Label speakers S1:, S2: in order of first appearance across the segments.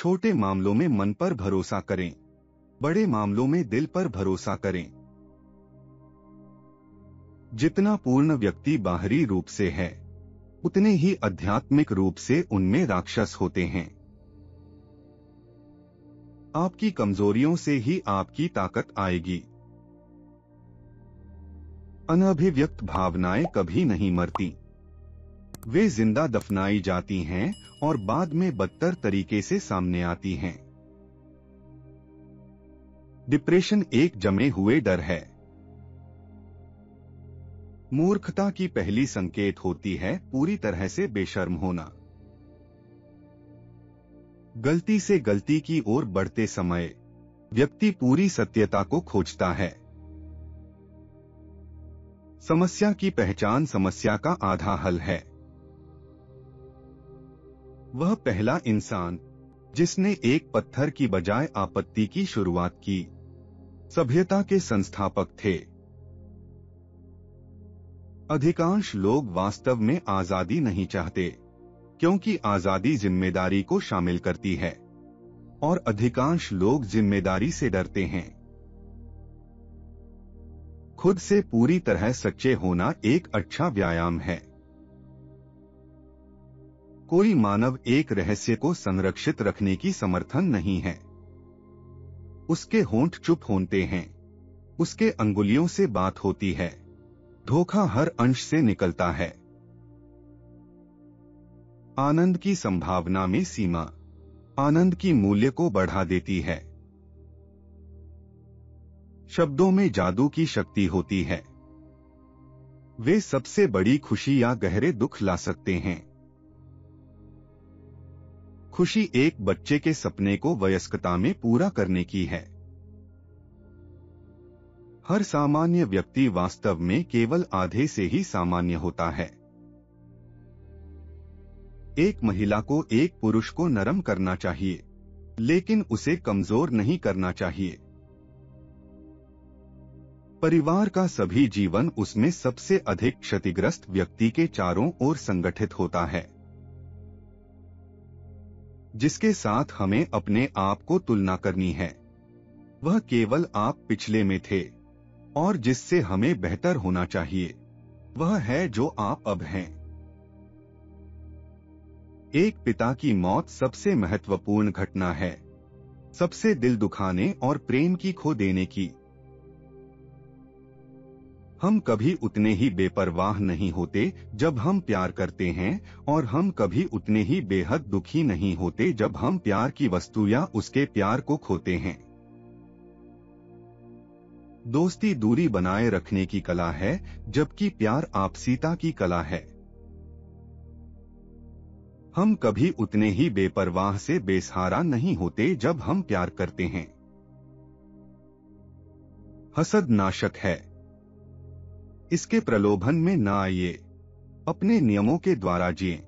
S1: छोटे मामलों में मन पर भरोसा करें, बड़े मामलों में दिल पर भरोसा करें। जितना पूर्ण व्यक्ति बाहरी रूप से है, उतने ही आध्यात्मिक रूप से उनमें राक्षस होते हैं। आपकी कमजोरियों से ही आपकी ताकत आएगी। अनभिव्यक्त भावनाएं कभी नहीं मरती, वे जिंदा दफनाई जाती हैं और बाद में बदतर तरीके से सामने आती हैं। डिप्रेशन एक जमे हुए डर है। मूर्खता की पहली संकेत होती है पूरी तरह से बेशर्म होना। गलती से गलती की ओर बढ़ते समय व्यक्ति पूरी सत्यता को खोजता है। समस्या की पहचान समस्या का आधा हल है। वह पहला इंसान जिसने एक पत्थर की बजाय आपत्ति की शुरुआत की, सभ्यता के संस्थापक थे। अधिकांश लोग वास्तव में आजादी नहीं चाहते, क्योंकि आजादी जिम्मेदारी को शामिल करती है, और अधिकांश लोग जिम्मेदारी से डरते हैं। खुद से पूरी तरह सच्चे होना एक अच्छा व्यायाम है। कोई मानव एक रहस्य को संरक्षित रखने की समर्थन नहीं है। उसके होंठ चुप होते हैं, उसके अंगुलियों से बात होती है, धोखा हर अंश से निकलता है। आनंद की संभावना में सीमा आनंद की मूल्य को बढ़ा देती है। शब्दों में जादू की शक्ति होती है। वे सबसे बड़ी खुशी या गहरे दुख ला सकते हैं। खुशी एक बच्चे के सपने को वयस्कता में पूरा करने की है। हर सामान्य व्यक्ति वास्तव में केवल आधे से ही सामान्य होता है। एक महिला को एक पुरुष को नरम करना चाहिए, लेकिन उसे कमजोर नहीं करना चाहिए। परिवार का सभी जीवन उसमें सबसे अधिक क्षतिग्रस्त व्यक्ति के चारों ओर संगठित होता है, जिसके साथ हमें अपने आप को तुलना करनी है। वह केवल आप पिछले में थे, और जिससे हमें बेहतर होना चाहिए वह है जो आप अब हैं। एक पिता की मौत सबसे महत्वपूर्ण घटना है, सबसे दिल दुखाने और प्रेम की खो देने की। हम कभी उतने ही बेपरवाह नहीं होते जब हम प्यार करते हैं, और हम कभी उतने ही बेहद दुखी नहीं होते जब हम प्यार की वस्तु या उसके प्यार को खोते हैं। दोस्ती दूरी बनाए रखने की कला है, जबकि प्यार आपसीता की कला है। हम कभी उतने ही बेपरवाह से बेसहारा नहीं होते जब हम प्यार करते हैं। हसद नाशक है, इसके प्रलोभन में न आइए, अपने नियमों के द्वारा जिएं।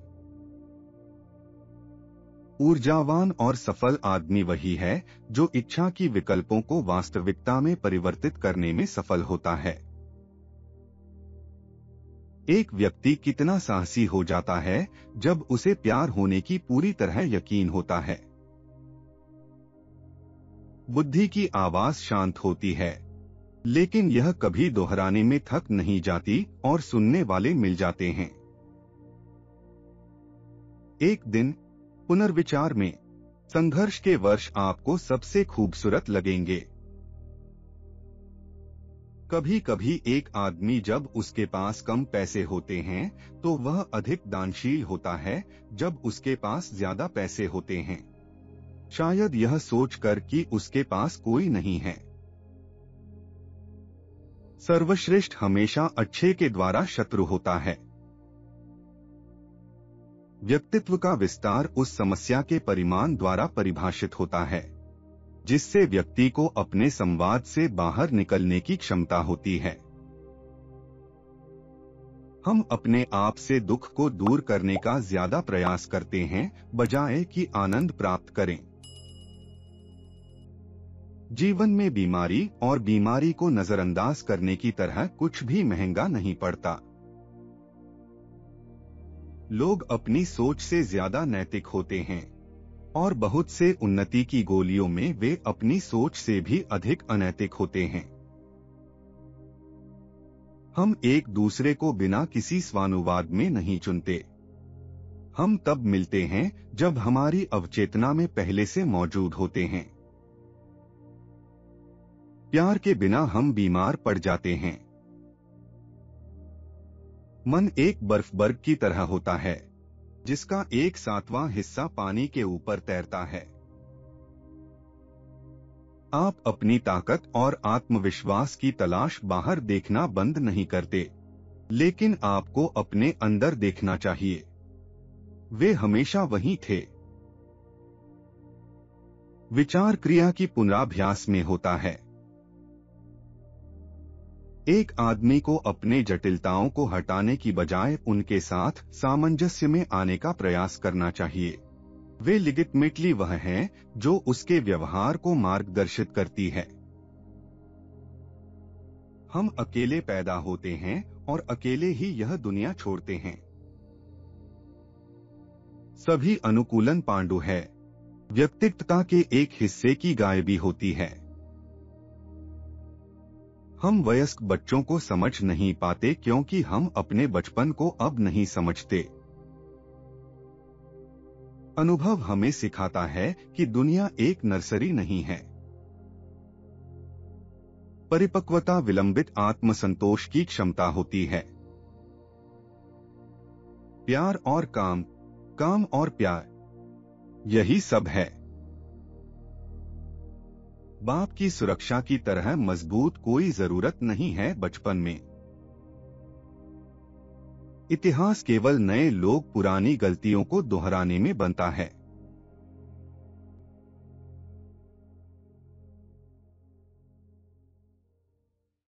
S1: ऊर्जावान और सफल आदमी वही है जो इच्छा की विकल्पों को वास्तविकता में परिवर्तित करने में सफल होता है। एक व्यक्ति कितना साहसी हो जाता है जब उसे प्यार होने की पूरी तरह यकीन होता है। बुद्धि की आवाज शांत होती है, लेकिन यह कभी दोहराने में थक नहीं जाती और सुनने वाले मिल जाते हैं। एक दिन पुनर्विचार में संघर्ष के वर्ष आपको सबसे खूबसूरत लगेंगे। कभी कभी एक आदमी जब उसके पास कम पैसे होते हैं तो वह अधिक दानशील होता है जब उसके पास ज्यादा पैसे होते हैं, शायद यह सोचकर कि उसके पास कोई नहीं है। सर्वश्रेष्ठ हमेशा अच्छे के द्वारा शत्रु होता है। व्यक्तित्व का विस्तार उस समस्या के परिमाण द्वारा परिभाषित होता है जिससे व्यक्ति को अपने संवाद से बाहर निकलने की क्षमता होती है। हम अपने आप से दुख को दूर करने का ज्यादा प्रयास करते हैं बजाय कि आनंद प्राप्त करें। जीवन में बीमारी और बीमारी को नजरअंदाज करने की तरह कुछ भी महंगा नहीं पड़ता। लोग अपनी सोच से ज्यादा नैतिक होते हैं, और बहुत से उन्नति की गोलियों में वे अपनी सोच से भी अधिक अनैतिक होते हैं। हम एक दूसरे को बिना किसी स्वानुवाद में नहीं चुनते। हम तब मिलते हैं जब हमारी अवचेतना में पहले से मौजूद होते हैं। प्यार के बिना हम बीमार पड़ जाते हैं। मन एक बर्फ की तरह होता है, जिसका 1/7वां हिस्सा पानी के ऊपर तैरता है। आप अपनी ताकत और आत्मविश्वास की तलाश बाहर देखना बंद नहीं करते, लेकिन आपको अपने अंदर देखना चाहिए। वे हमेशा वहीं थे। विचार क्रिया की पुनराभ्यास में होता है। एक आदमी को अपने जटिलताओं को हटाने की बजाय उनके साथ सामंजस्य में आने का प्रयास करना चाहिए। वे लिगिटमेटली वह हैं जो उसके व्यवहार को मार्गदर्शित करती है। हम अकेले पैदा होते हैं और अकेले ही यह दुनिया छोड़ते हैं। सभी अनुकूलन पांडु है। व्यक्तित्वता के एक हिस्से की गायबी होती है। हम वयस्क बच्चों को समझ नहीं पाते क्योंकि हम अपने बचपन को अब नहीं समझते। अनुभव हमें सिखाता है कि दुनिया एक नर्सरी नहीं है। परिपक्वता विलंबित आत्मसंतोष की क्षमता होती है। प्यार और काम, काम और प्यार, यही सब है। बाप की सुरक्षा की तरह मजबूत कोई जरूरत नहीं है बचपन में। इतिहास केवल नए लोग पुरानी गलतियों को दोहराने में बनता है।